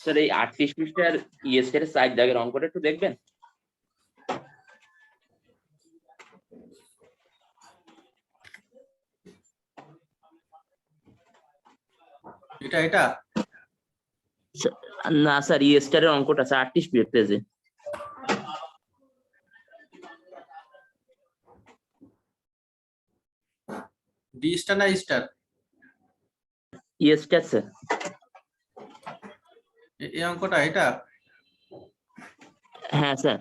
Sir এই 38 পৃষ্ঠার EST এর 4 দাগের অঙ্কটা একটু দেখবেন। এটা না স্যার ইএসটি এর অঙ্কটা স্যার 38 পেজে। ডি স্টার না স্টার? ইএসটি স্যার এই অঙ্কটা এটা? হ্যাঁ স্যার।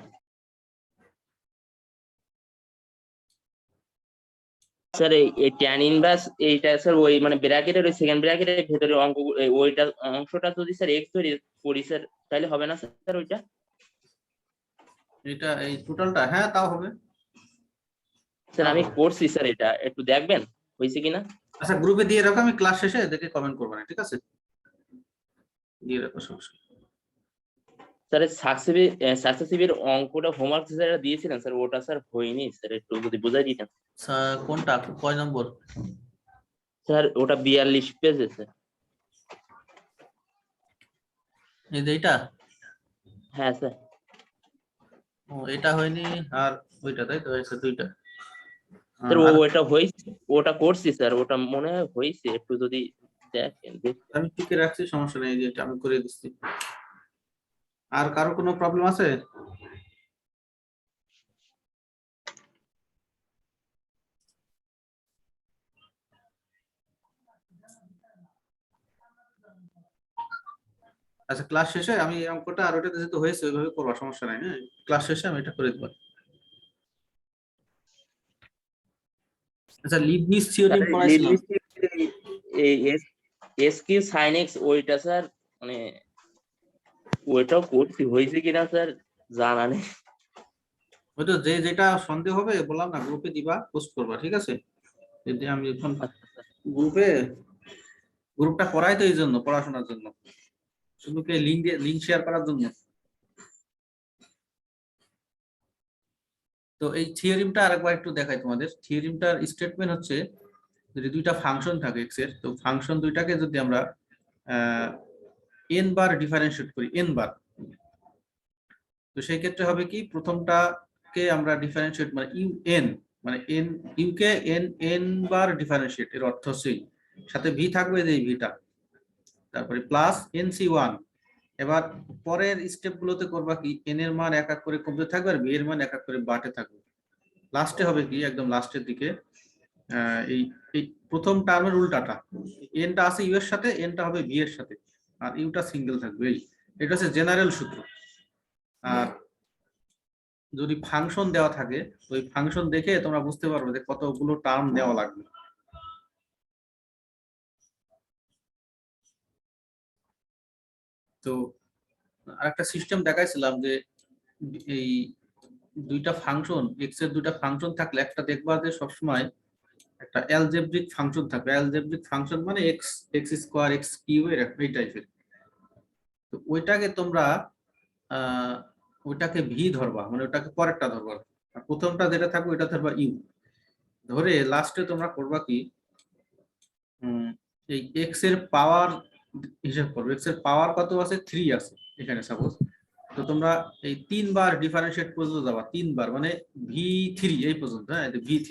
স্যার এই ট্যান ইনভার্স এইটা স্যার ওই মানে ব্র্যাকেটের ওই সেকেন্ড ব্র্যাকেটের ভেতরে অঙ্ক ওইটা অংশটা যদি স্যার এক্স ধরি করি স্যার তাহলে হবে না স্যার ওইটা? এটা এই টোটালটা? হ্যাঁ তাও হবে স্যার আমি করছি স্যার, এটা একটু দেখবেন হয়েছে কিনা। আচ্ছা গ্রুপে দিয়ে রাখো, আমি ক্লাস শেষে দেখে কমেন্ট করব না, ঠিক আছে? দিয়ে রাখো সমস্যা। স্যার সাকসেসিভের অঙ্কটা হোমওয়ার্ক স্যার দিয়েছিলেন স্যার, ওটা স্যার হয়নি স্যার, একটু যদি বুঝাই দিতেন। কোনটা কয় নম্বর? স্যার ওটা 42 পেজে স্যার। এই যে এটা? হ্যাঁ স্যার। ও এটা হয়নি, আর ওইটা তাই তো হয়েছে দুইটা। স্যার ওটা হয়েছে, ওটা করছি স্যার, ওটা মনে হয় হয়েছে, একটু যদি দেখেন। আমি টিকে রাখছি, সমস্যা নেই, এটা আমি করে দিচ্ছি। আর কারো কোনো প্রবলেম আছে? আচ্ছা ক্লাস শেষে আমি এই অঙ্কটা আর ওটাতে যেহেতু হয়েছে ওইভাবে করবো, সমস্যা নাই। হ্যাঁ ক্লাস শেষে আমি এটা করে দেবো। আচ্ছা লিবনিজ থিওরেম পড়াইছিলাম। এই এস কিউ সাইন এক্স ওইটা স্যার মানে ওইটাও করছি, হয়েছে কিনা স্যার জানা নেই। ওইটা যেটা সন্দেহ হবে বললাম না, গ্রুপে দিবা, পোস্ট করবা, ঠিক আছে? যদি আমি এখন গ্রুপটা করাই তো এই জন্য, পড়াশোনার জন্য, শুধু লিঙ্ক শেয়ার করার জন্য। তো এই থিওরিমটা আরেকবার একটু দেখাই তোমাদের। থিওরিমটার স্টেটমেন্ট হচ্ছে, যদি দুইটা ফাংশন থাকে এক্স এর, তো ফাংশন দুইটাকে যদি আমরা এন বার ডিফারেন্সিয়েট করি, এন বার, তো সেই ক্ষেত্রে হবে কি, প্রথমটাকে আমরা ডিফারেন্সিয়েট মানে ইউ এন, মানে এন ইউ কে এন এন বার ডিফারেন্সিয়েট, এর অর্থ সেই সাথে ভি থাকবে, যে ভিটা, তারপরে প্লাস এন সি ওয়ান। এবার পরের স্টেপ গুলোতে করবা কি, এন এর মান এক এক করে কমতে থাকবে, আর বি এর মান এক এক করে বাড়তে থাকবে। লাস্টে হবে কি, একদম লাস্টের দিকে এই এই প্রথম টার্মের উল্টাটা, এনটা আছে ইউ এর সাথে, এনটা হবে ভি এর সাথে, আর ইউটা সিঙ্গেল থাকবে। এটা হচ্ছে জেনারেল সূত্র। আর যদি ফাংশন দেওয়া থাকে, ওই ফাংশন দেখে তোমরা বুঝতে পারবে যে কতগুলো টার্ম দেওয়া লাগবে। তো আরেকটা সিস্টেম দেখাইছিলাম যে এই দুইটা ফাংশন, এক্স এর দুইটা ফাংশন থাকলে একটা দেখবা যে সবসময় একটা অ্যালজেব্রিক ফাংশন থাকবে। অ্যালজেব্রিক ফাংশন মানে x x square x cube এই টাইপের। তো ওইটাকে তোমরা ওইটাকে ভি ধরবা, মানে ওটাকে পরেরটা ধরবা, আর প্রথমটা যেটা থাকবে ওইটা ধরবা ইউ ধরে। লাস্টে তোমরা করবা কি, এই এক্স এর পাওয়ার হিসাব করবে। এক্স এর পাওয়ার কত আছে, 3 আছে এখানে সাপোজ। তো তোমরা এই 3 বার ডিফারেন্সিয়েট পর্যন্ত যাবা, 3 বার মানে ভি3 এই পর্যন্ত। হ্যাঁ ভি3,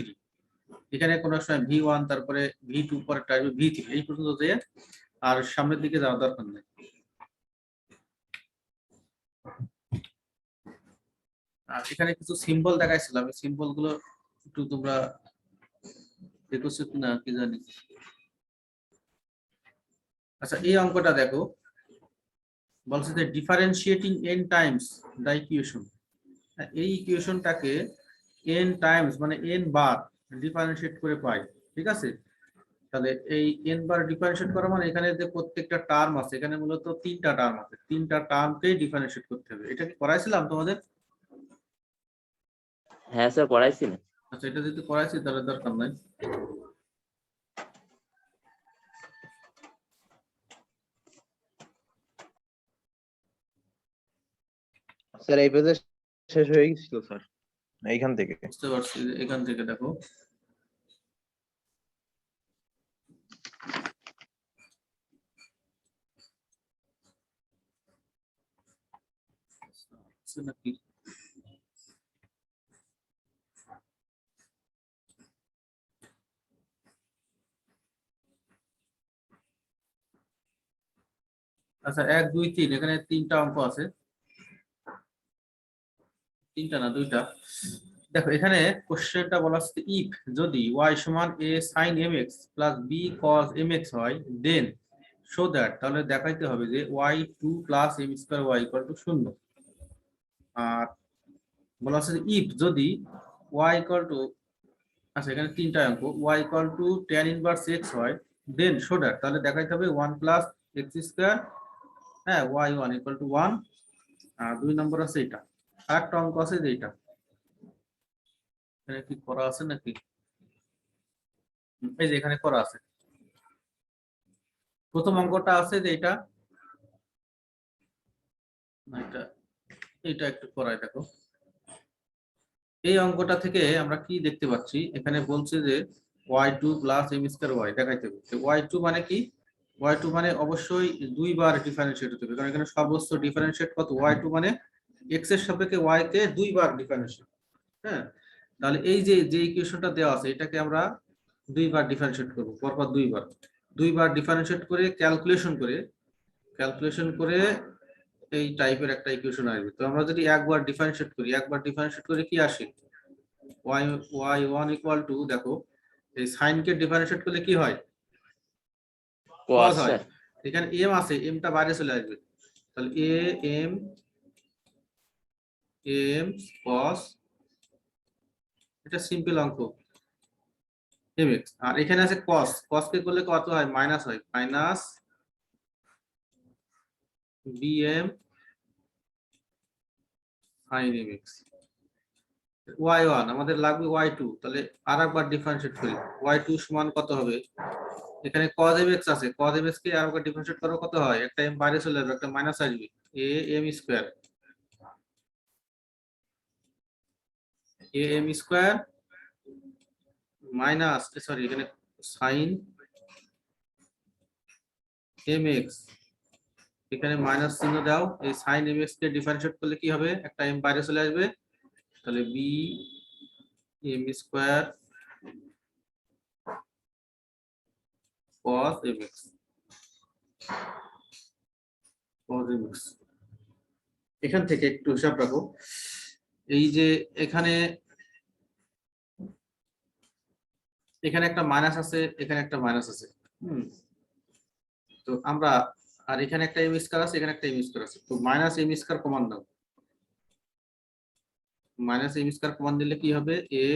এখানে কোনো সময় ভি1, তারপরে ভি2, পরে ভি3 এই পর্যন্ত যেয়ে আর সামনের দিকে যাওয়ার দরকার নেই। আর এখানে কিছু সিম্বল দেখাইছিলাম, এই সিম্বল গুলো একটু তোমরা দেখছো না কি জানি। আচ্ছা এই অঙ্কটা দেখো, বলছে যে differentiating n Times the equation. এই ইকুয়েশনটাকে n টাইমস মানে n বার ডিফারেন্সিয়েট করে পাই, ঠিক আছে? তাহলে এই n বার ডিফারেন্সিয়েট করা মানে এখানে যে প্রত্যেকটা টার্ম আছে, এখানে মূলত 3টা টার্ম আছে, 3টা টার্মকে ডিফারেন্সিয়েট করতে হবে। এটা কি করাইছিলাম তোমাদের? হ্যাঁ স্যার পড়াইছিলেন। আচ্ছা এটা যদি করাইছি তাহলে দরকার নাই। স্যার এই পেজে শেষ হয়ে গেছিল স্যার, এইখান থেকে। বুঝতে পারছি, এখান থেকে দেখো আছে নাকি? আচ্ছা 1 2 3 এখানে 3টা অঙ্ক আছে, 3টা না 2টা। দেখো এখানে কোশ্চেনটা বলা আছে ইফ যদি y সমান a sin mx plus b cos mx হয় দেন শো দ্যাট, তাহলে দেখাইতে হবে যে y2 plus m square y equal to 0। আর বলা আছে ইফ যদি y ইকুয়াল টু, আচ্ছা এখানে 3টা অঙ্ক, y equal to tan inverse x হয় দেন শো দ্যাট, তাহলে দেখাইতে হবে 1 প্লাস x স্কয়ার, হ্যাঁ y1 ইকুয়াল টু 1। আর 2 নম্বর আছে এটা। আরেকটা অঙ্ক আছে যে এটা, এখানে কি করা আছে নাকি? এই যে এখানে করা আছে। প্রথম অঙ্কটা আছে যে এটা, এটা এটা একটু করাই দেখো। এই অঙ্কটা থেকে আমরা কি দেখতে পাচ্ছি, এখানে বলছে যে y2 plus m square y দেখাইতে হবে। y2 মানে কি? y2 মানে অবশ্যই দুইবার ডিফারেন্সিয়েট হতে হবে, কারণ এখানে সর্বোচ্চ ডিফারেন্সিয়েট কত, y2 মানে x এর সাপেক্ষে y কে দুইবার ডিফারেন্সিয়েট। হ্যাঁ, তাহলে এই যে ইকুয়েশনটা দেওয়া আছে এটাকে আমরা দুইবার ডিফারেন্সিয়েট করব, পরপর দুইবার ডিফারেন্সিয়েট করে ক্যালকুলেশন করে এই টাইপের একটা ইকুয়েশন আসবে। তো আমরা যদি একবার ডিফারেন্সিয়েট করি কি আসে, y1 ইকুয়াল টু, দেখো এই সাইন কে ডিফারেন্সিয়েট করলে কি হয়, cos cos হয়। স্যার। এখানে m আছে, m টা বাইরে চলে আসবে, তাহলে m cos, এটা সিম্পল অঙ্ক mx। আর এখানে আছে cos কে করলে কত হয়, মাইনাস হয়, minus bm sin mx। y1 আমাদের লাগবে y2, তাহলে আরেকবার ডিফারেন্সিয়েট করি, y2 সমান কত হবে, এখানে cos mx আছে, cos mx কে আরেকবার ডিফারেন্সিয়েট করো কত হয়, একটা m বাইরে চলে যাবে, একটা মাইনাস আসবে, am square, am square minus, sorry এখানে sin mx, এখানে মাইনাস চিহ্ন দাও, এই sin mx কে ডিফারেন্সিয়েট করলে কি হবে, একটা m বাইরে চলে আসবে, তাহলে b m square cos mx, এখান থেকে একটু হিসাব রাখো, এই যে এখানে একটা মাইনাস আছে, এখানে একটা মাইনাস আছে, তো আমরা, আর এখানে একটা m স্কয়ার আছে, এখানে একটা m স্কয়ার আছে, তো মাইনাস m স্কয়ার কমান দাও, মাইনাস m স্কয়ার কমান দিলে কি হবে, a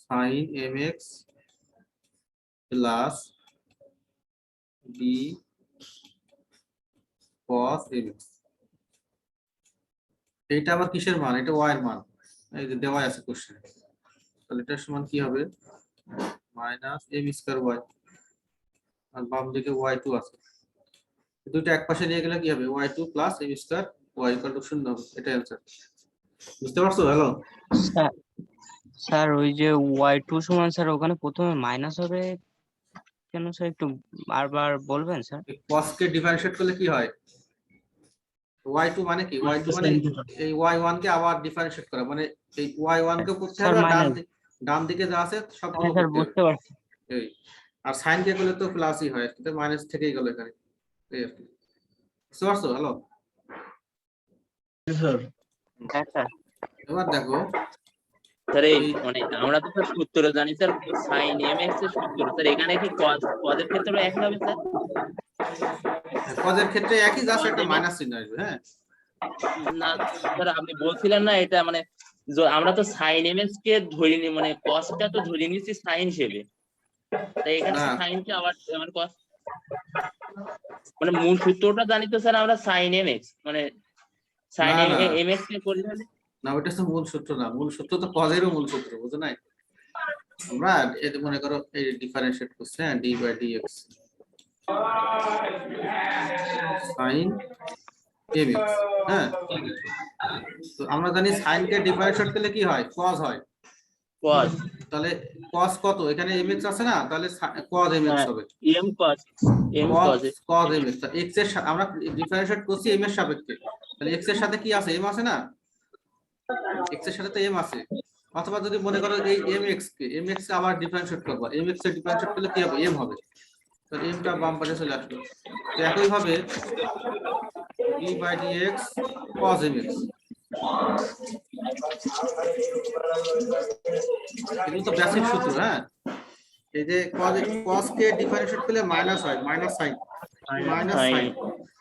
sin mx plus b cos mx। এইটা আবার কিসের মান, এটা y এর মান, এই যে দেওয়া আছে কোশ্চেনে, তাহলে এটার সমান কি হবে, মাইনাস m স্কয়ার y, আর বাম দিকে y2 আছে, দুটো এক পাশে নিয়ে গেলে কি হবে, y2 plus m square y equal to 0 হবে, এটা অ্যানসার। বুঝতে পারছো? হ্যালো স্যার, স্যার ওই যে y2 সমান স্যার ওখানে প্রথমে মাইনাস হবে কেন স্যার, একটু বারবার বলবেন স্যার? cos কে ডিফারেন্সিয়েট করলে কি হয়, y2 মানে কি, y2 মানে এই y1 কে আবার ডিফারেন্সিয়েট করা, মানে এই y1 কে করতে স্যার হবে, আর মাইনাস, ডান দিকে যা আছে সবগুলো স্যার করতে হবে, বুঝতে পারছি। এই আর সাইন কে করলে তো প্লাসই হয়, কিন্তু মাইনাস থেকেই গেল এখানে, এই আর কি। বুঝতে পারছো? হ্যালো হ্যাঁ স্যার। এবার দেখো, স্যার এই মানে আমরা তো স্যার সূত্র জানি স্যার, sin mx এর সূত্র স্যার, এখানে কি cos এর ক্ষেত্রে একই হবে স্যার? cos এর ক্ষেত্রে একই, জাস্ট একটা মাইনাস চিহ্ন আসবে। হ্যাঁ না স্যার, আপনি বলছিলেন না এটা মানে আমরা তো sin mx কে ধরে নি, মানে cos টা তো ধরে নিয়েছি sin হিসেবে, তাই এখানে না। sin কে আবার মানে cos, মানে মূল সূত্রটা জানি তো স্যার আমরা sin mx, মানে sin না, না। mx কে করলে হলে, না ওইটা তো মূল সূত্র না, মূল সূত্র তো cos এরও মূল সূত্র, বুঝো নাই? আমরা এই যে মনে করো এই ডিফারেন্সিয়েট করছি, হ্যাঁ d by dx sin mx, হ্যাঁ তো আমরা জানি sin কে ডিফারেন্সিয়েট করলে কি হয়, cos হয়, cos তাহলে cos কত, এখানে mx আছে না, তাহলে cos mx হ্যাঁ, হবে। m cos cos এ। cos mx, x এর আমরা ডিফারেন্সিয়েট করছি m এর সাপেক্ষে, তাহলে x এর সাথে কি আছে, m আছে না, x এর সাথে তো m আছে। অথবা যদি মনে করো এই mx কে আবার ডিফারেন্সিয়েট করবা, mx এর ডিফারেন্সিয়েট করলে কি হবে, m হবে, তো m টা বাম পাশে চলে আসলো। তো একই ভাবে d/dx cos mx, এগুলো তো বেসিক সূত্র। হ্যাঁ, এই যে cos কে ডিফারেন্সিয়েট করলে মাইনাস হয়, মাইনাস সাইন,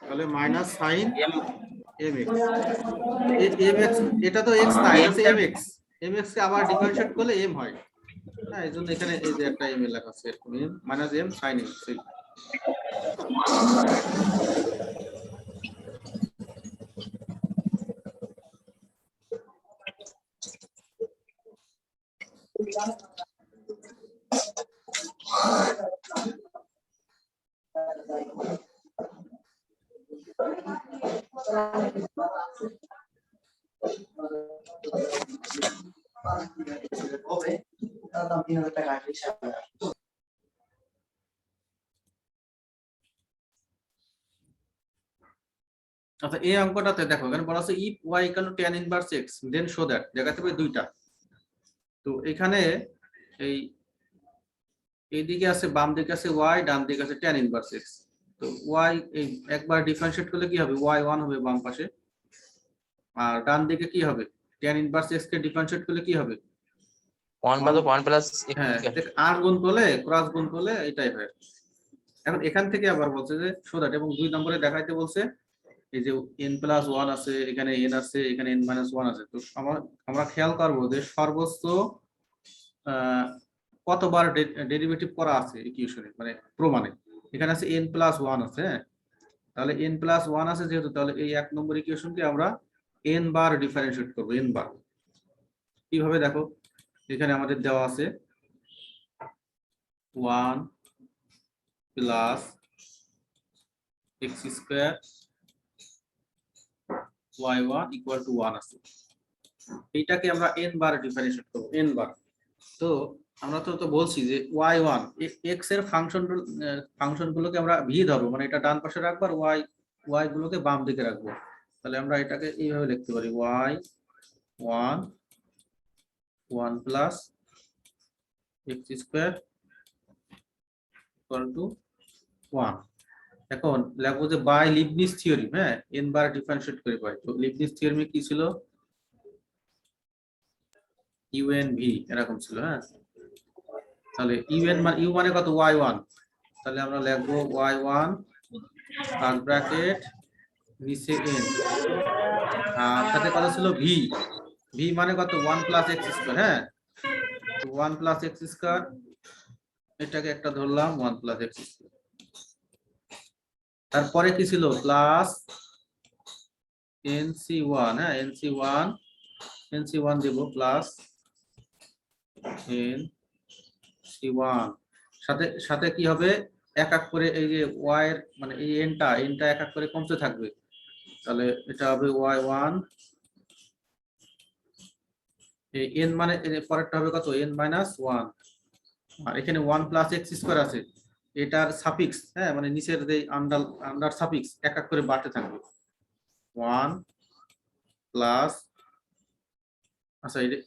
তাহলে মাইনাস সাইন mx, mx এটা তো x না, এটা হচ্ছে mx, mx কে আবার ডিফারেন্সিয়েট করলে m হয়। হ্যাঁ, এই জন্য এখানে এই যে একটা m লেখা আছে, এরকম মাইনাস m সাইন mx। আচ্ছা, এই অঙ্কটাতে দেখো এখানে বলা আছে if y = tan inverse x then show that, দেখাতে হবে দুইটা। তো এখানে এইদিকে আছে, বাম দিকে আছে y, ডান দিকে আছে tan inverse x। তো y এই একবার ডিফারেন্সিয়েট করলে কি হবে, y1 হবে বাম পাশে, আর ডান দিকে কি হবে, tan inverse x কে ডিফারেন্সিয়েট করলে কি হবে, 1 প্লাস হ্যাঁ, আর গুণ করলে ক্রস গুণ করলে এটাই হয়। এখন এখান থেকে আবার বলছে যে শো দ্যাট, এবং 2 নম্বরে দেখাইতে বলছে এই যে n+1 আছে, এখানে n আছে, এখানে n-1 আছে। তো আমরা খেয়াল করব যে সর্বোচ্চ কতবার ডেরিভেটিভ করা আছে ইকুয়েশনে, মানে প্রমাণে। এখানে আছে n+1 আছে, হ্যাঁ, তাহলে n+1 আছে যেহেতু, তাহলে এই 1 নম্বর ইকুয়েশনকে আমরা n বার ডিফারেন্সিয়েট করব, n বার। কিভাবে দেখো, এখানে আমাদের দেওয়া আছে 1 প্লাস x² y1 = 1 আছে, এইটাকে আমরা n বার ডিফারেন্সিয়েট করব, n বার। তো আমরা তো বলছি যে y1 x এর ফাংশন গুলোকে আমরা v ধরবো, মানে এটা ডান পাশে রাখবো, আর y গুলোকে বাম দিকে রাখবো। তাহলে আমরা এটাকে এইভাবে লিখতে পারি, y1 1 প্লাস x² = 1। এখন লিখবো যে বাই লিবনিজ থিওরিম, হ্যাঁ, n বার ডিফারেন্সিয়েট করে পাই। তো লিবনিজ থিওরিমে কি ছিল, unv এরকম ছিল, হ্যাঁ। তাহলে u মানে কত, y1, তাহলে আমরা লিখবো y1 ফার্স্ট ব্র্যাকেট নিচে n, আর সাথে কত ছিল v মানে কত, 1 প্লাস x², হ্যাঁ, 1 প্লাস x², এটাকে একটা ধরলাম 1 প্লাস x²। তারপরে কি ছিল, প্লাস nc1, হ্যাঁ, nc1 দেব, প্লাস nc1, সাথে কি হবে, এক এক করে এই যে y এর মানে এই nটা এক এক করে কমতে থাকবে, তাহলে এটা হবে y1, এই n মানে পরেরটা হবে কত, n-1, আর এখানে 1 প্লাস x² আছে, এটার সাফিক্স, হ্যাঁ, মানে নিচের যে আন্ডার সাফিক্স এক এক করে বাড়তে থাকবে, 1 প্লাস, আচ্ছা এটা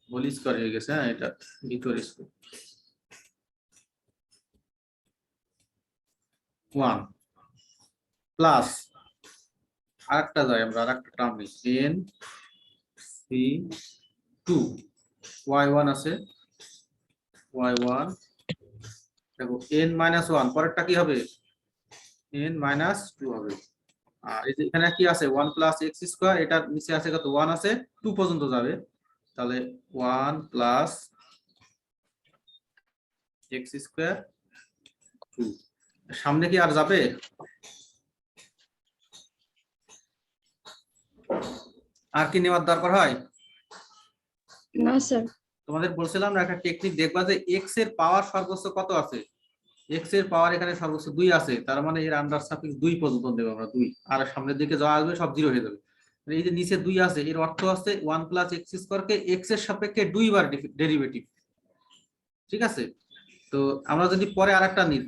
হোল স্কয়ার হয়ে গেছে, হ্যাঁ, এটা ভিতরে স্কয়ার, 1 প্লাস আরেকটা যায়, আমরা আরেকটা টার্ম নিই, nc2, y1 আছে, y1 দেখো n-1, পরেরটা কি হবে, n-2 হবে। আর এই যে এখানে কি আছে, 1 প্লাস x², এটার নিচে আছে কত, 1 আছে, 2 পর্যন্ত যাবে, তাহলে 1 প্লাস x², 2, সামনে কি আর যাবে, আর কি নেওয়ার দরকার হয় না স্যার। তোমাদের বলছিলাম না, একটা টেকনিক দেখবা যে x এর পাওয়ার সর্বোচ্চ কত আছে, x এর পাওয়ার এখানে সর্বোচ্চ 2 আছে, তার মানে এর আন্ডার সাফিক্স 2 পর্যন্ত দেব আমরা, 2, আর সামনের দিকে যা আসবে সব 0 হয়ে যাবে। এই যে নিচে 2 আছে, এর অর্থ আছে 1 প্লাস x² কে x এর সাপেক্ষে 2 বার ডেরিভেটিভ, ঠিক আছে। তো আমরা যদি পরে আরেকটা নিই,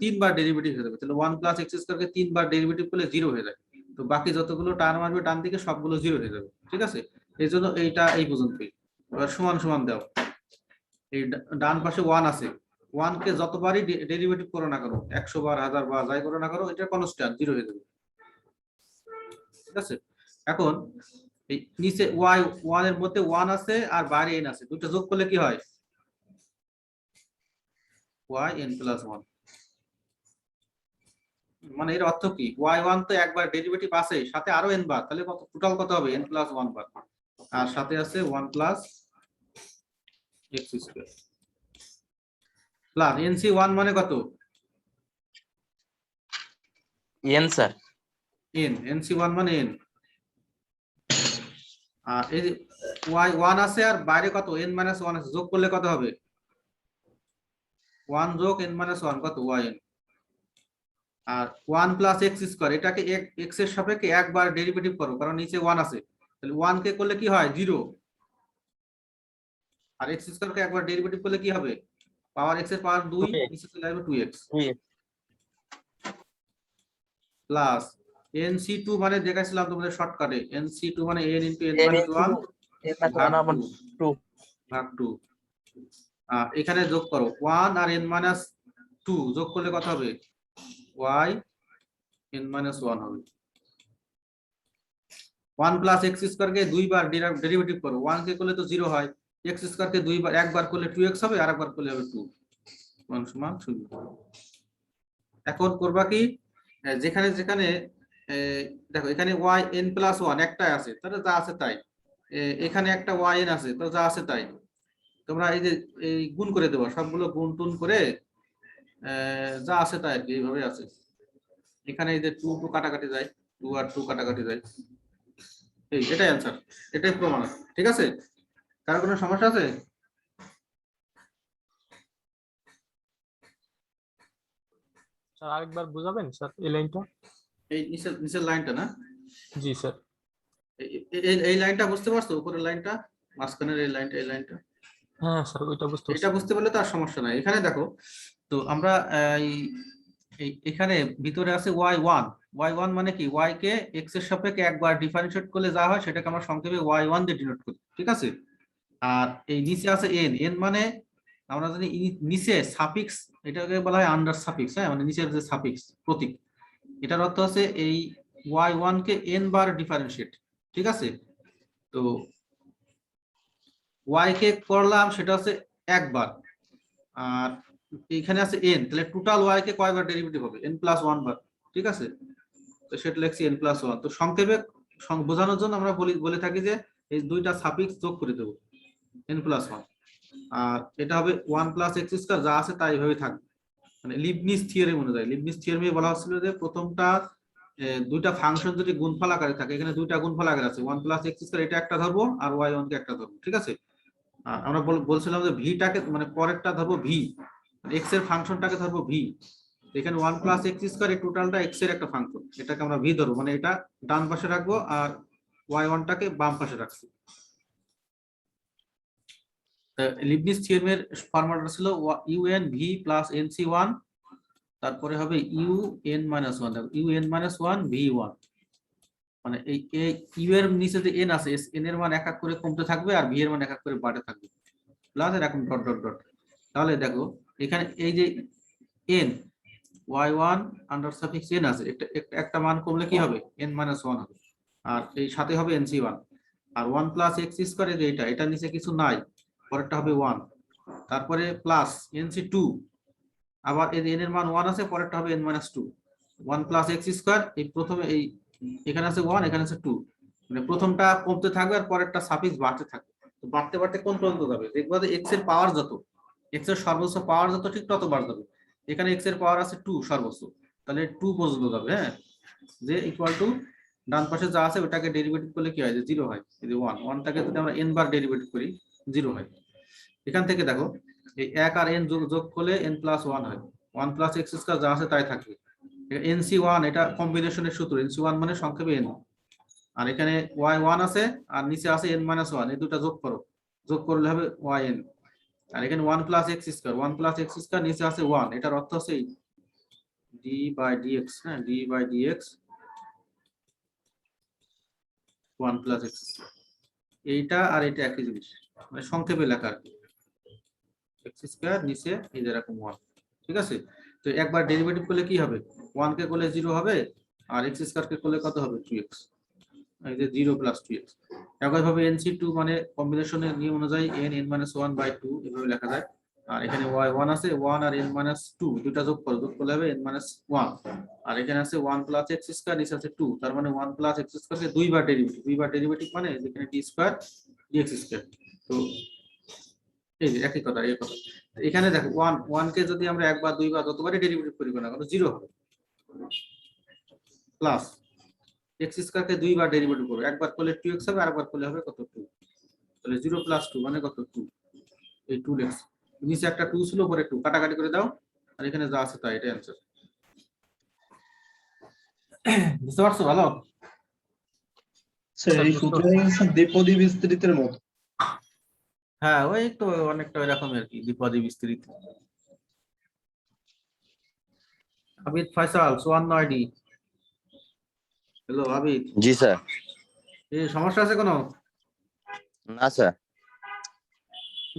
তিনবার ডেরিভেটিভ হয়ে যাবে, তাহলে 1 প্লাস এক্স স্কয়ারকে তিনবার ডেরিভেটিভ করলে 0 হয়ে যায়। তো বাকি যতগুলো টার্ম আসবে ডান দিকে সবগুলো 0 হয়ে যাবে। ঠিক আছে, এই জন্য এইটা এই পর্যন্তই। এবার সমান সমান দাও, এই ডান পাশে 1 আছে, 1 কে যতবারই ডেরিভেটিভ করো না কেন, 100 বার 1000 বার যাই করো না কেন, এটা কনস্ট্যান্ট 0 হয়ে যাবে। ঠিক আছে, এখন এই নিচে y1 এর মধ্যে 1 আছে আর বাইরে n আছে, দুটো যোগ করলে কি হয়, yn প্লাস 1। মানে এর অর্থ কি, y1 তো একবার ডেরিভেটিভ আছে, সাথে আরো n বার, তাহলে কত টোটাল কত হবে, n প্লাস 1 বার, আর সাথে আছে 1 plus x square plus nc1 মানে কত, n স্যার। n, nc1 মানে n, আর এই যে y1 আছে আর বাইরে কত n মাইনাস 1 আছে, যোগ করলে কত হবে, 1 যোগ n মাইনাস 1 কত, yn। আর 1 প্লাস x স্কয়ার, এটাকে x এর সাপেক্ষে একবার ডেরিভেটিভ করো, কারণ নিচে 1 আছে, তাহলে 1 কে করলে কি হয় 0, আর x স্কয়ার কে একবার ডেরিভেটিভ করলে কি হবে, পাওয়ার x এর পাওয়ার 2, নিচে চলে আসবে 2x প্লাস nc2 মানে দেখাইছিলাম তোমাদের শর্টকাটে, nc2 মানে n * n - 1 ভাগ 2। এখানে যোগ করো 1 আর n - 2 যোগ করলে কত হবে, y n - 1 হবে। 1 প্লাস x স্কয়ার কে দুইবার ডেরিভেটিভ করো, 1 কে করলে তো 0 হয়, x স্কয়ার কে একবার করলে 2x হবে, আর একবার করলে হবে 2, 1 সমান 0। এখন করবা কি, যেখানে যেখানে দেখো এখানে yn প্লাস 1 একটাই আছে, তাহলে যা আছে তাই, এখানে একটা yn আছে, তো যা আছে তাই, তোমরা এই যে এই গুণ করে দেবো, সবগুলো গুণ টুন করে যা আছে তাই আর কি, এইভাবে আছে। এখানে এই যে 2 2 কাটাকাটি যায়, 2 আর 2 কাটাকাটি যায়, এটাই অ্যান্সার, এটাই প্রমাণ। ঠিক আছে, কার কোনো সমস্যা আছে? স্যার আরেকবার বুঝাবেন স্যার এই লাইনটা? এই নিচের লাইনটা না, জি স্যার। এই লাইনটা বুঝতে পারছো, উপরের লাইনটা, মাঝখানের এই লাইনটা, হ্যাঁ স্যার ওইটা বুঝতে এটা বুঝতে পারলে তো আর সমস্যা নাই। এখানে দেখো, তো আমরা এখানে ভিতরে আছে y1 মানে কি, y কে x এর সাপেক্ষে একবার ডিফারেন্সিয়েট করলে যা হয় সেটাকে আমরা সংক্ষেপে y1 দিয়ে ডিনোট করি। ঠিক আছে, আর এই নিচে আছে n মানে আমরা জানি নিচে সাফিক্স, এটাকে বলা হয় আন্ডার সাফিক্স, হ্যাঁ, মানে নিচের যে সাফিক্স প্রতীক, এটার অর্থ হচ্ছে এই y1 কে n বার ডিফারেন্সিয়েট। ঠিক আছে, তো y কে করলাম সেটা হচ্ছে একবার, আর এখানে আছে n, তাহলে টোটাল y কে কয়বার ডেরিভেটিভ হবে, n প্লাস 1 বার। ঠিক আছে, তো সেটা লিখছি n প্লাস 1। তো সংক্ষেপে বোঝানোর জন্য আমরা বলে থাকি যে এই দুইটা সাফিক্স যোগ করে দেবো, n প্লাস 1, আর এটা হবে 1 প্লাস x স্কয়ার, যা আছে তাই ভাবে থাকবে। মানে লিবনিজ থিওরেম অনুযায়ী, লিবনিজ থিওরেমে বলা হচ্ছিল যে প্রথমটা দুইটা ফাংশন যদি গুণফল আকারে থাকে, এখানে দুইটা গুণফল আকারে আছে, 1 প্লাস x স্কয়ার এটা একটা ধরবো আর y1 কে একটা ধরবো। ঠিক আছে, আমরা বলছিলাম যে ভিটাকে মানে পরেরটা ধরবো ভি, এক্স এর ফাংশনটাকে ধরবো ভি, এখানে 1 প্লাস x স্কয়ার এই টোটালটা x এর একটা ফাংশন, এটাকে আমরা ভি ধরবো, মানে এটা ডান পাশে রাখবো আর y1 টাকে বাম পাশে রাখছি। লিবনিজ থিওরেমের ফর্মুলাটা ছিল un v প্লাস nc1, তারপরে হবে un - 1, দেখো un - 1 v1, মানে এই ইউ এর নিচে যে n আছে, n এর মান এক এক করে কমতে থাকবে আর v এর মান এক এক করে বাড়তে থাকবে, প্লাস এরকম ডট ডট ডট। তাহলে দেখো এখানে এই যে n y1 under suffix n আছে, একটা মান কমলে কি হবে, n - 1 হবে, আর এই সাথে হবে nc1, আর 1 প্লাস x স্কয়ার, এই যে এটা নিচে কিছু নাই, পরেরটা হবে 1, তারপরে প্লাস nc2, আবার এই n এর মান 1 আছে, পরেরটা হবে n - 2, 1 প্লাস x স্কয়ার, এই প্রথমে এই এখানে আছে 1, এখানে আছে 2, মানে প্রথমটা কমতে থাকবে আর পরেরটা সাফিক্স বাড়তে থাকবে। তো বাড়তে বাড়তে কোন পর্যন্ত যাবে, দেখবা যে x এর পাওয়ার যত, x এর সর্বোচ্চ পাওয়ার যত ঠিক তত বার যাবে। এখানে x এর পাওয়ার আছে 2 সর্বোচ্চ, তাহলে 2 পর্যন্ত যাবে, হ্যাঁ, যে ইকুয়াল টু ডান পাশে যা আছে ওটাকে ডেরিভেটিভ করলে কি হয়, যে 0 হয়, এই যে 1 টাকে যদি আমরা n বার ডেরিভেটিভ করি 0 হয়। এখান থেকে দেখো এই 1 আর n যোগ করলে n প্লাস 1 হয়, 1 প্লাস x স্কয়ার যা আছে তাই থাকবে, nc1 এটা কম্বিনেশনের সূত্র, nc1 মানে সংক্ষেপে n, আর এখানে y1 আছে আর নিচে আছে n - 1, এই দুটো যোগ করো, যোগ করলে হবে yn, আর এখানে 1 plus x square, 1 plus x square নিচে আছে 1, এটার অর্থ হচ্ছে ডি বাই ডিএক্স, হ্যাঁ d by d x 1 plus x. এইটা আর এটা একই জিনিস, মানে সংক্ষেপে লেখা আর কি, এক্স স্কোয়ার নিচে এই যে এরকম 1, ঠিক আছে। তো একবার ডেরিভেটিভ করলে কি হবে, 1 কে করলে 0 হবে, আর এক্স স্কোয়ার কে করলে কত হবে 2x, এই যে 0 প্লাস 2x। একইভাবে nc2 মানে কম্বিনেশনের নিয়ম অনুযায়ী n(n-1/2) এভাবে লেখা যায়। আর এখানে y1 আছে, 1 আর n-2 দুটো যোগ করো, যোগ করলে হবে n-1। আর এখানে আছে 1 প্লাস এক্স স্কোয়ার, নিচে আছে 2, তার মানে 1 প্লাস এক্স স্কোয়ার কে দুইবার ডেরিভেটিভ মানে এখানে d স্কোয়ার dx স্কোয়ার। তো এই যে একই কথা, এই কথা। এখানে দেখো 1 কে যদি আমরা একবার দুইবার যতবারই ডেরিভেটিভ করি না কত 0 হবে, প্লাস এক্স স্কয়ার কে দুইবার ডেরিভেটিভ করব, একবার করলে 2x হবে, আরেকবার করলে হবে কত 2, তাহলে 0 প্লাস 2 মানে কত 2, এই 2x, নিচে একটা 2 ছিল উপরে 2, কাটাকাটি করে দাও, আর এখানে যা আছে তাই, এটা অ্যানসার। বুঝতে পারছো ভালো? স্যার এই সূত্রটা হচ্ছে দ্বিপদী বিস্তৃতের মতো। হ্যাঁ ওই তো অনেকটা এরকম আর কি, দ্বিপদী বিস্তৃত। আবিদ ফয়সাল, সোয়ান নয়ডি। হ্যালো আবিদ, জি স্যার। এই সমস্যা আছে কোনো? না স্যার।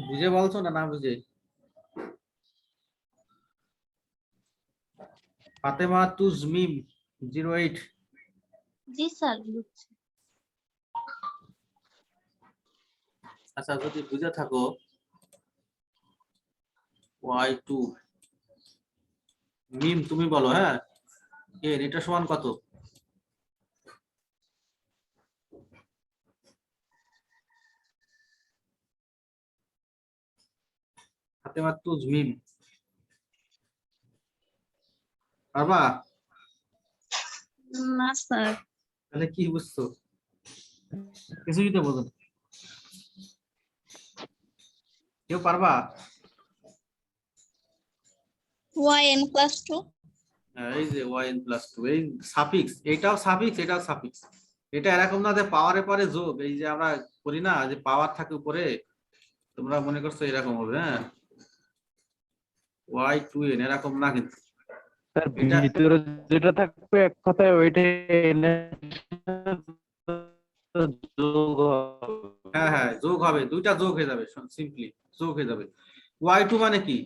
বুঝে বলছো না না বুঝে? ফাতেমা তুজমিম 08। জি স্যার বুঝছি। আচ্ছা যদি বুঝে থাকো y2 মিম তুমি বলো, হ্যাঁ এর এটা সমান কত? ফাতেমা তুজমিম পারবা? না স্যার। তাহলে কি বুঝছো? কিছুই তো বোঝো না। কেউ পারবা? yn+2। হ্যাঁ, এই যে yn+2, এই সাফিক্স, এটাও সাফিক্স এটাও সাফিক্স। এটা এরকম না যে পাওয়ারে পরে যোগ, এই যে আমরা করি না যে পাওয়ার থাকে উপরে, তোমরা মনে করছো এরকম হবে, হ্যাঁ y2n এরকম না কিন্তু। স্যার এটা ভিতরে যেটা থাকবে এক কথায় ওইটাই যোগ হবে। হ্যাঁ হ্যাঁ যোগ হবে, দুইটা যোগ হয়ে যাবে, সিম্পলি যোগ হয়ে যাবে। y2 মানে কি,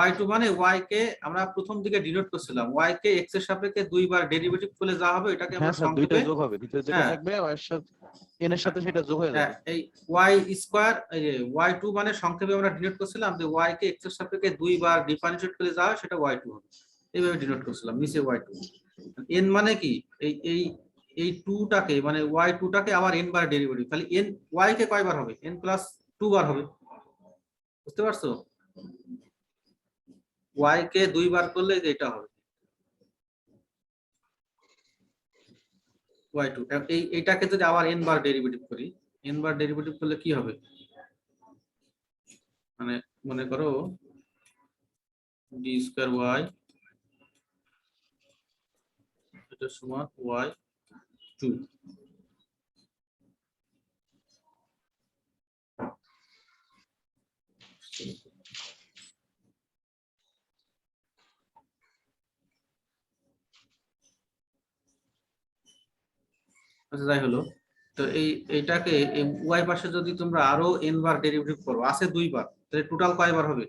y2 মানে y কে আমরা প্রথম দিকে ডিনোট করছিলাম, y কে x এর সাপেক্ষে দুইবার ডেরিভেটিভ করলে যা হবে এটাকে আমরা হ্যাঁ স্যার দুইটা সংক্ষেপে, যোগ হবে, ভিতরে যেটা হ্যাঁ থাকবে ওর সাথে এন এর সাথে সেটা যোগ হয়ে হ্যাঁ যাবে। এই y স্কয়ার, এই যে y2 মানে সংক্ষেপে আমরা ডিনোট করছিলাম যে y কে x এর সাপেক্ষে দুইবার ডিফারেন্সিয়েট করলে যা হয় সেটা y2 হবে, এইভাবে ডিনোট করছিলাম নিচে y2। n মানে কি, এই এই এই 2 টাকে মানে y2 টাকে আবার n বার ডেরিভেটিভ, তাহলে n y কে কয়বার হবে, n+2 বার হবে, বুঝতে পারছো? y কে দুইবার করলে যে এটা হবে y2। এই এটাকে যদি আবার n বার ডেরিভেটিভ করি, n বার ডেরিভেটিভ করলে কি হবে, মানে মনে করো d স্কয়ার y এটা সমান y2। আচ্ছা যাই হলো, তো এইটাকে y পাশে যদি তোমরা আরো n বার ডেরিভেটিভ করো, আছে দুইবার, তাহলে টোটাল কয়বার হবে,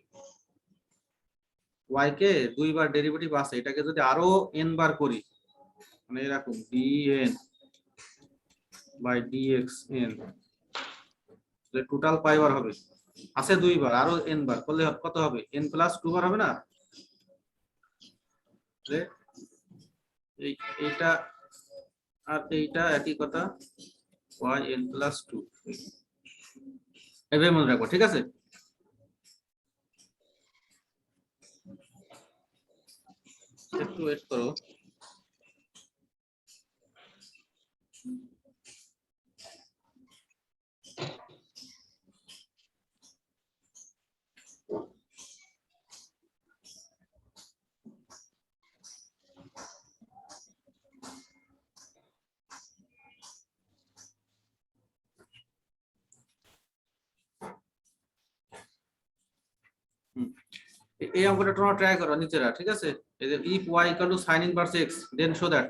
y কে দুইবার ডেরিভেটিভ আছে, এটাকে যদি আরো n বার করি, মানে এরকম dn বাই dxn, তাহলে টোটাল কয়বার হবে, আছে দুইবার, আরো n বার করলে কত হবে, n+2 বার হবে না? তাহলে এইটা আর এইটা একই কথা, yn+2 এভাবে মনে রাখবো, ঠিক আছে? একটু ওয়েট করো। এই অঙ্কটা তোমরা ট্রাই করো নিচেরা, ঠিক আছে? এই যে if y equal to sine inverse x then show that,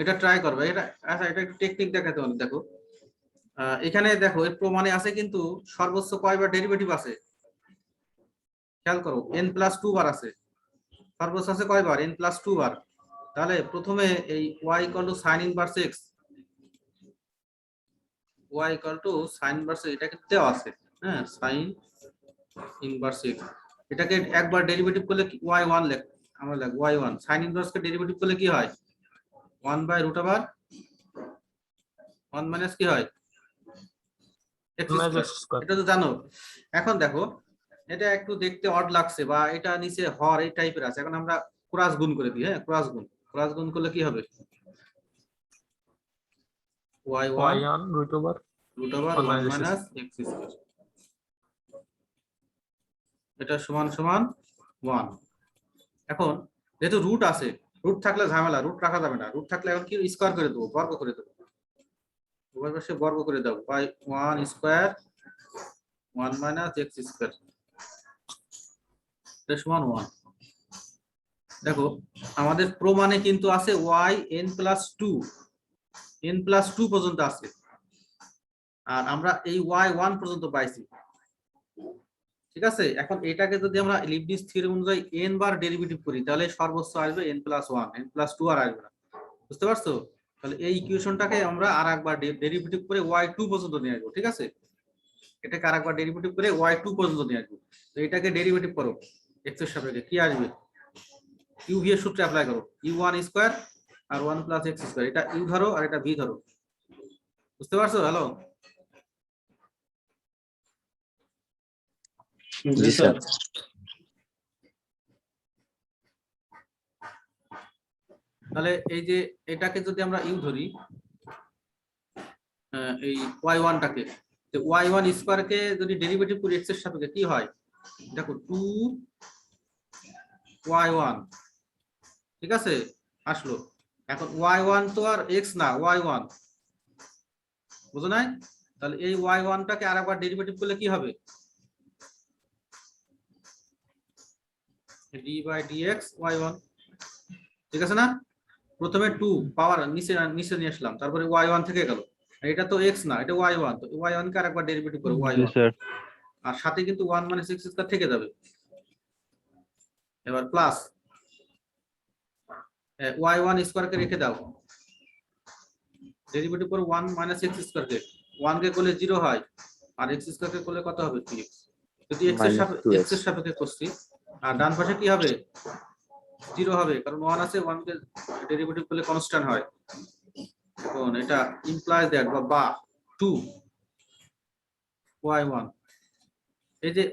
এটা ট্রাই করবে। এটা আচ্ছা, এটা একটু টেকনিক দেখাতে হবে। দেখো এখানে দেখো এর প্রমাণে আছে কিন্তু সর্বোচ্চ কয়বার ডেরিভেটিভ আছে খেয়াল করো, n+2 বার আছে, সর্বোচ্চ আছে কয়বার, n+2 বার। তাহলে প্রথমে এই y equal to sine inverse x, y equal to sine inverse এটাকে দেওয়া আছে, হ্যাঁ, সাইন ইনভার্স x, এটাকে একবার ডেরিভেটিভ করলে y1 লেখ, আমরা লিখ y1, সাইন ইনভার্স কে ডেরিভেটিভ করলে কি হয় 1/√1 মাইনাস কি হয় x মাইনাস স্কয়ার, এটা তো জানো। এখন দেখো এটা একটু দেখতে অড লাগছে বা এটা নিচে হর এই টাইপের আছে, এখন আমরা ক্রস গুণ করে দিই, হ্যাঁ, ক্রস গুণ করলে কি হবে y1 y1 √1 1 minus x square, এটা সমান সমান 1। এখন যেহেতু রুট আছে, রুট থাকলে ঝামেলা, রুট রাখা যাবে না, রুট থাকলে এখন কি স্কয়ার করে দেবো, বর্গ করে দেবো, উভয় পাশে বর্গ করে দাও, y1 square 1 minus x square, এটা সমান 1। দেখো আমাদের প্রমাণে কিন্তু আছে y n+2 পর্যন্ত আছে, আর আমরা এই y1 পর্যন্ত পাইছি, ঠিক আছে? এখন এটাকে যদি আমরা লিবনিজ থিওরেম অনুযায়ী n বার ডেরিভেটিভ করি তাহলে সর্বোচ্চ আসবে n+1, n+2 আর আসবে না, বুঝতে পারছো? তাহলে এই ইকুয়েশনটাকে আমরা আরেকবার ডেরিভেটিভ করে y2 পর্যন্ত নিয়ে আসবো, ঠিক আছে? এটাকে আরেকবার ডেরিভেটিভ করে y2 পর্যন্ত নিয়ে আসবো। তো এটাকে ডেরিভেটিভ করো x এর সাপেক্ষে, কি আসবে, u v এর সূত্র অ্যাপ্লাই করো, u1 স্কয়ার আর 1 প্লাস x স্কয়ার, এটা u ধরো আর এটা v ধরো, বুঝতে পারছো? হ্যালো, জি স্যার। তাহলে এই যে এটাকে যদি আমরা ইউ ধরি, এই y1 টাকে, তো y1 স্কয়ার কে যদি ডেরিভেটিভ করি x এর সাপেক্ষে কি হয়, দেখো 2y1, ঠিক আছে, আসলো। এখন y1 তো আর x না, y1, বুঝো নাই? তাহলে এই y1 টাকে আরেকবার ডেরিভেটিভ করলে কি হবে, d/dx y1, ঠিক আছে না? প্রথমে 2 পাওয়ার নিচে নিয়ে আসলাম, তারপরে y1 থেকে গেল, এটা তো x না, এটা y1, তো y1 কে আরেকবার ডেরিভেটিভ করো y1, আর সাথে কিন্তু 1 মাইনাস x স্কয়ার থেকে যাবে, এবার প্লাস y1 স্কয়ার কে রেখে দাও, ডেরিভেটিভ করো 1 মাইনাস x স্কয়ার কে, 1 কে করলে 0 হয় আর x স্কয়ার কে করলে কত হবে 3x, যদি x এর সাপেক্ষে করছি, আর ডান পাশে কি হবে 0 হবে, কারণ 1 আছে, 1 কে ডেরিভেটিভ করলে কনস্ট্যান্ট হয়। এখন এটা ইমপ্লাইজ দ্যাট বা 2 y1, এই যে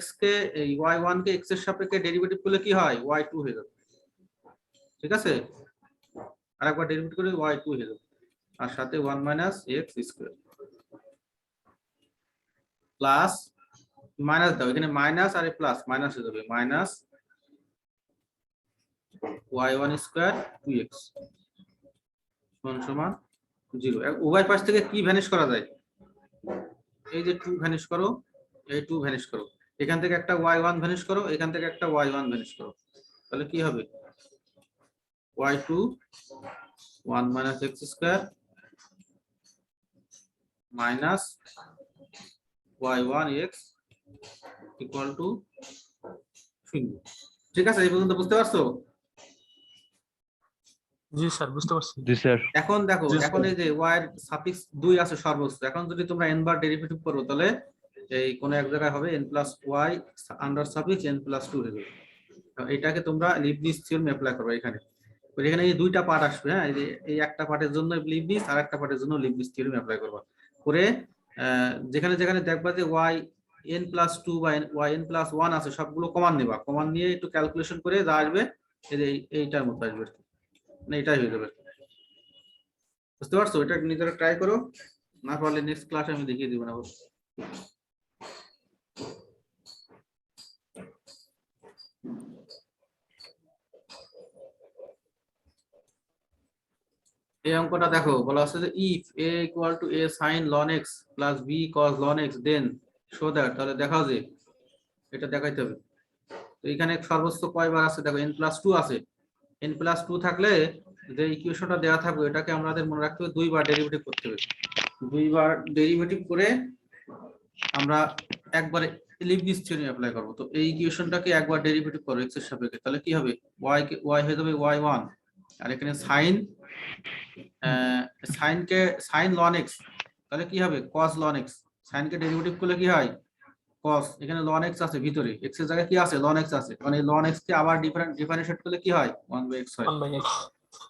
x কে এই y1 কে x এর সাপেক্ষে ডেরিভেটিভ করলে কি হয় y2 হয়ে যাবে, ঠিক আছে? আরেকবার ডেরিভেটিভ করলে y2 হয়ে যাবে, আর সাথে 1 minus x square plus minus দাও, এখানে মাইনাস আর প্লাস মাইনাস হয়ে যাবে, মাইনাস y1 স্কয়ার 2x সমান 0। উভয় পাশ থেকে কি ভ্যানিশ করা যায়, এই যে 2 ভ্যানিশ করো, এই 2 ভ্যানিশ করো, এখান থেকে একটা y1 ভ্যানিশ করো, এখান থেকে একটা y1 ভ্যানিশ করো, তাহলে কি হবে y2 1 minus x square minus y1 x equal to 0, ঠিক আছে? এই পর্যন্ত বুঝতে পারছো? জি স্যার, বুঝতে পারছি। এখন দেখো, এখন এই যে y এর সাফিক্স 2 আছে সর্বোচ্চ, এখন যদি তোমরা n বার ডেরিভেটিভ করো তাহলে এই কোন এক জায়গায় হবে n+y আন্ডার সাফিক্স n+2 হয়ে যাবে। এটাকে তোমরা লিবনিজ থিওরেম অ্যাপ্লাই করবে এখানে, এখানে এই দুইটা পার্ট আসবে, হ্যাঁ, এই যে এই একটা পার্টের জন্য লিবনিজ আর একটা পার্টের জন্য লিবনিজ থিওরেম অ্যাপ্লাই করবা করে, যেখানে যেখানে দেখবা যে y n+2 বা y n+1 আছে সবগুলো কমান নেবা, কমান নিয়ে একটু ক্যালকুলেশন করে যা আসবে এই যে এইটার মতো আসবে, মানে এটাই হয়ে যাবে, বুঝতে পারছো? এটা নিজেরা ট্রাই করো, না পারলে নেক্সট ক্লাসে আমি দেখিয়ে দিব না। এই অঙ্কটা দেখো, বলা আছে যে if a equal to a sin ln x plus b cos ln x then show that, তাহলে দেখাও যে এটা দেখাইতে হবে, তো এখানে সর্বোচ্চ কয়বার আছে দেখো n+2 আছে। n+2 থাকলে যে ইকুয়েশনটা দেওয়া থাকবে এটাকে আমাদের মনে রাখতে হবে দুইবার ডেরিভেটিভ করতে হবে। দুইবার ডেরিভেটিভ করে আমরা একবারে লিবনিজ থিওরেম অ্যাপ্লাই করব। তো এই ইকুয়েশনটাকে একবার ডেরিভেটিভ করো x এর সাপেক্ষে, তাহলে কি হবে y হয়ে যাবে y1, আর এখানে sin ln x, তাহলে কি হবে cos ln x। sin কে ডেরিভেটিভ করলে কি হয় cos, এখানে ln x আছে ভিতরে, x এর জায়গায় কি আছে ln x আছে, মানে ln x কে আবার ডিফারেন্সিয়েট করলে কি হয় 1/x হয়। 1/x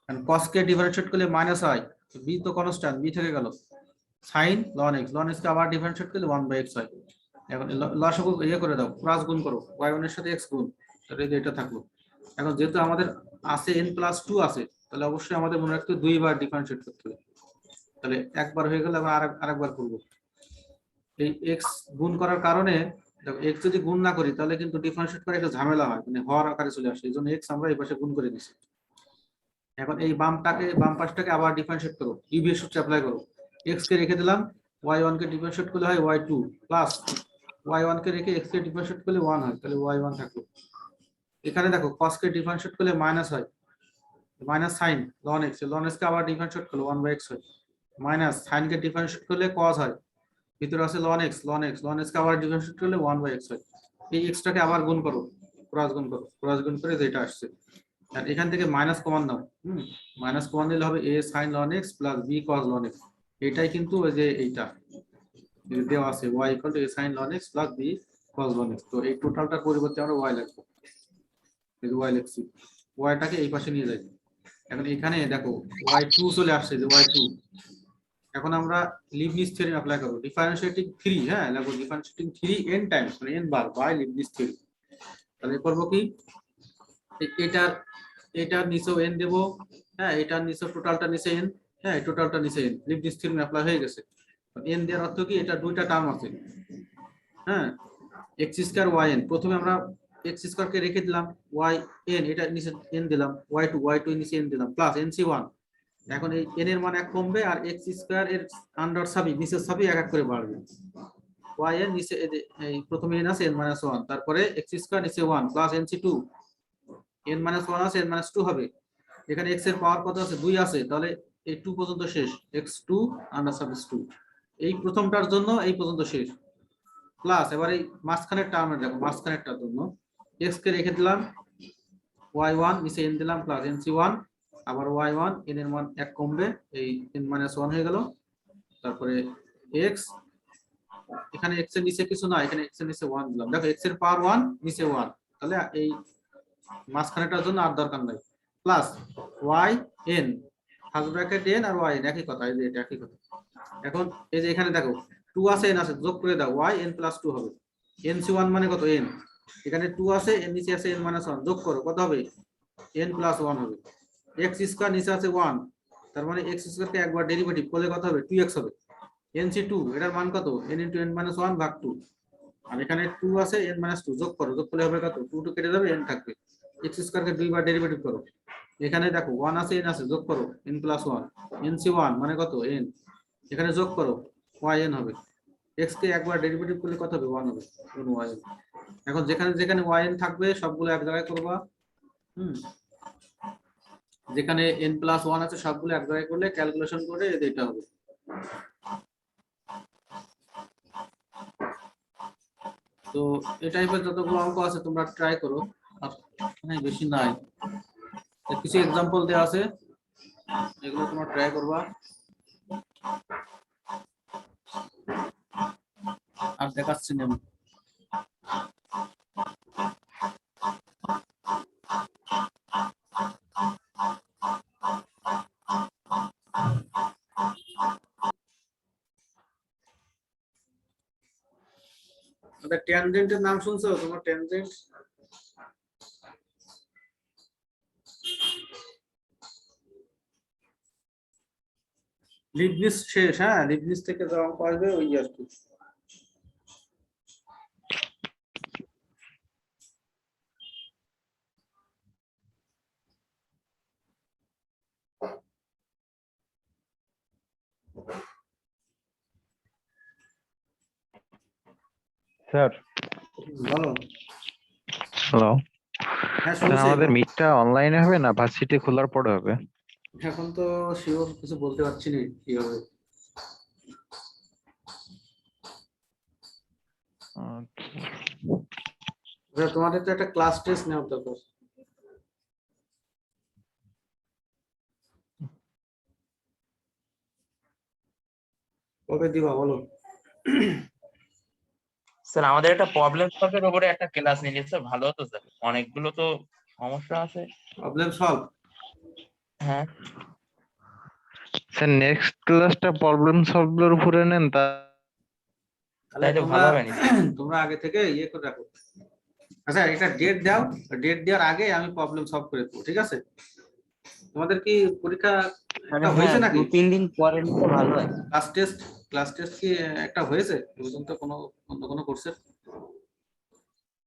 and cos K differentiate করলে মাইনাস হয়, b তো কনস্ট্যান্ট, b থেকে গেল sin ln x কে আবার ডিফারেন্সিয়েট করলে 1/x হয়। এখন লসাগু ইয়ে করে দাও, ক্রস গুণ করো, y1 এর সাথে x গুণ, তাহলে এটা থাকলো। এখন যেহেতু আমাদের আছে n+2 আছে, তাহলে অবশ্যই আমাদের মনে রাখতে হবে দুইবার ডিফারেন্সিয়েট করতে হবে। তাহলে একবার হয়ে গেলে আবার আরেকবার করব। এই x গুণ করার কারণে দেখো x যদি গুণ না করি তাহলে কিন্তু ডিফারেন্সিয়েট করা একটা ঝামেলা হয়, মানে হর আকারে চলে আসে, এইজন্য x আমরা এই পাশে গুণ করে দিছি। এখন এই বাম পাশটাকে আবার ডিফারেন্সিয়েট করো, ইউভি সূত্র অ্যাপ্লাই করো, x কে রেখে দিলাম, y1 কে ডিফারেন্সিয়েট করলে হয় y2 প্লাস y1 কে রেখে x কে ডিফারেন্সিয়েট করলে 1 হয়, তাহলে y1 থাকলো। এখানে দেখো cos কে ডিফারেন্সিয়েট করলে মাইনাস হয়, মাইনাস sin ln x কে আবার ডিফারেন্সিয়েট করলে 1/x হয়, মাইনাস sin কে ডিফারেন্সিয়েট করলে cos হয়, ভিতরে আছে ln x কে আবার ডিফারেন্সিয়েট করলে 1/x হয়। এই x টাকে আবার গুণ করো, ক্রস গুণ করে যেটা আসছে, আর এখান থেকে মাইনাস কমান দাও, মাইনাস কমান দিলে হবে a sin ln x plus b cos ln x। এটাই কিন্তু ওই যে এইটা দেওয়া আছে y = a sin ln x plus b cos ln x। তো এই টোটালটার পরিবর্তে আমরা y লিখবো, এই যে y লিখছি, y টাকে এই পাশে নিয়ে যাই। এখন এখানে দেখো y2 চলে আসছে, যে y2। এখন আমরা লিবনিজ থিওরেম অ্যাপ্লাই করব, ডিফারেন্সিয়েটিং 3, হ্যাঁ লাগো ডিফারেন্সিয়েটিং 3 n টাইমস, মানে n বার বাই লিবনিজ থিওরেম। তাহলে করব কি, এটার নিচেও n দেব, হ্যাঁ এটার নিচে টোটালটা নিচে n, হ্যাঁ এই টোটালটা নিচে n, লিবনিজ থিওরেম অ্যাপ্লাই হয়ে গেছে। n দেওয়ার অর্থ কি, এটা দুইটা টার্ম আছে, হ্যাঁ x² yn, প্রথমে আমরা x² কে রেখে দিলাম, yn এটা নিচে n দিলাম, y2 এর নিচে n দিলাম, প্লাস nc1। এখন এই n এর মান 1 কমবে আর x² এর আন্ডার সাবি নিচের সাবি এক এক করে বাড়বে, yn নিচে এই প্রথমে n আছে n-1, তারপরে x² নিচে 1 প্লাস nc2, n-1 আছে n-2 হবে। এখানে x এর পাওয়ার কত আছে 2 আছে, তাহলে এই 2 পর্যন্ত শেষ, x2 আন্ডার সাব 2, এই প্রথমটার জন্য এই পর্যন্ত শেষ, প্লাস এবার এই মাঝখানের টার্মে দেখো, মাঝখানেরটার জন্য x কে রেখে দিলাম, y1 নিচে n দিলাম প্লাস nc1, আবার y1 n এর মান 1 কমবে, এই n-1 হয়ে গেল, তারপরে x, এখানে x এর নিচে কিছু না, এখানে x এর নিচে 1 দিলাম, দেখো x এর পাওয়ার 1 নিচে 1, তাহলে এই মাঝখানেটার জন্য আর দরকার নাই, plus yn first bracket n আর y একই কথা, এই যে এটা একই কথা। এখন এই যে এখানে দেখো 2 আছে n আছে, যোগ করে দাও, y n+2 হবে, nc1 মানে কত n, এখানে 2 আছে n নিচে আছে n-1, যোগ করো কত হবে n+1 হবে, x² নিচে আছে 1, তার মানে x² কে একবার ডেরিভেটিভ করলে কত হবে 2x হবে, nc2 এটার মান কত n * n-1 ভাগ 2, আর এখানে 2 আছে n-2, যোগ করলে হবে কত, 2 কেটে যাবে, n থাকবে, x² কে দুইবার ডেরিভেটিভ করো, এখানে দেখো 1 আছে n আছে, যোগ করো n+1, nc1 মানে কত n, এখানে যোগ করো yn হবে, x কে একবার ডেরিভেটিভ করলে কত হবে 1 হবে, yn। এখন যেখানে যেখানে yn থাকবে সবগুলো এক জায়গায় করবা, যেখানে n+1 আছে সবগুলো এক জায়গায় করলে ক্যালকুলেশন করে এটা হবে। তো এই টাইপের যতগুলো অঙ্ক আছে তোমরা ট্রাই করো, আর বেশি নাই, কিছু এক্সাম্পল দেওয়া আছে, এগুলো তোমরা ট্রাই করবা, আর দেখাচ্ছি না। ট্যানজেন্টের নাম শুনছো তোমার, ট্যানজেন্ট লিবনিজ শেষ, হ্যাঁ লিবনিজ থেকে যা অঙ্ক আসবে ওই আসবে। স্যার বলো। হ্যালো হ্যাঁ স্যার, শুনছি। আমাদের মিটটা অনলাইনে হবে না ভার্সিটি খোলার পরে হবে? এখন তো শিওর কিছু বলতে পারছি না কি হবে। তোমাদের তো একটা ক্লাস টেস্ট নেওয়া দরকার। কবে দিবা বলো? স্যার আমাদের একটা প্রবলেম সলভের উপরে একটা ক্লাস নিয়ে নিচ্ছে ভালো হতো স্যার, অনেকগুলো তো সমস্যা আছে। Problem solve. হ্যাঁ স্যার নেক্সট ক্লাসটা প্রবলেম সলভের উপরে নেন, তা তাহলে তাই তো তোমরা ভালো হবে না? তোমরা আগে থেকে ইয়ে করে রাখো। আচ্ছা একটা ডেট দাও, ডেট দেওয়ার আগে আমি প্রবলেম সলভ করে দেবো, ঠিক আছে? তোমাদের কি পরীক্ষা একটা হয়েছে হ্যাঁ, নাকি? 2-3 দিন পরে নিলে ভালো হয়। ক্লাস টেস্ট কি একটা হয়েছে? এ পর্যন্ত কোনো অন্য কোনো কোর্সের?